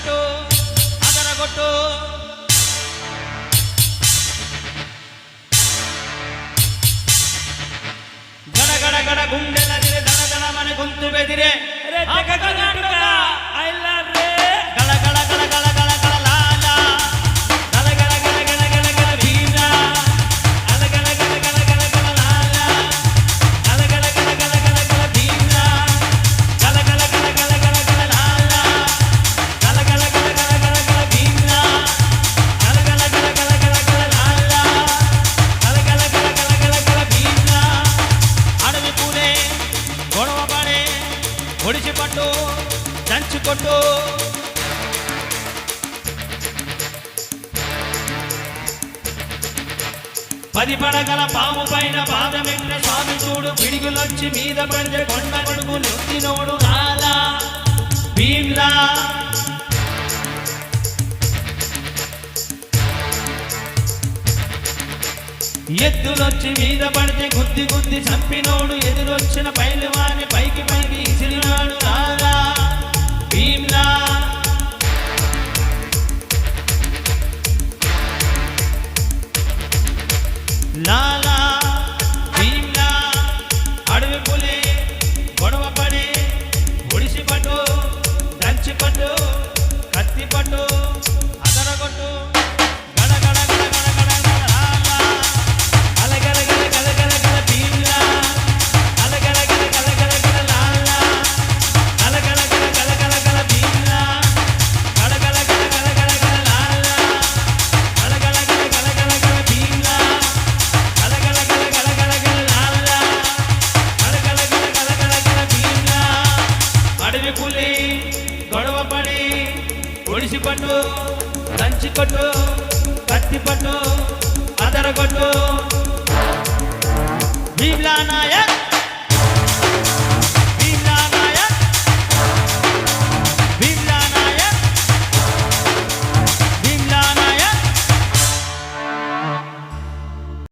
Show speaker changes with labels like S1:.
S1: పట్టు అదరగొట్టు గడ గడ గడ గుండెలదిరే దడ దడ మన గొంతు బెదిరే ఒడిసి పట్టు దంచుకొట్టు పది పడగల పాము పైన పాదమెట్టిన స్వామి చూడు పిడిగులొచ్చి మీద పడితే కొండ కొడుకు నొత్తినోడు లాలా భీమ్లా ఎద్దులొచ్చి మీద పడితే గుద్ది గుద్ది చంపినోడు ఎదురొచ్చిన పైలవాని పైకి పైకి ఇసిరినాడు లాలా భీమ్లా లాలా భీమ్లా అడవి పులి గొడవ పడి ఒడిసి పట్టు దంచి పట్టు కత్తి పట్టు అదరగొట్టు అడవి పులి గొడవ పడి ఒడిసి పట్టు దంచి కొట్టు కత్తి పట్టు అదరగొట్టు భీమ్లా నాయ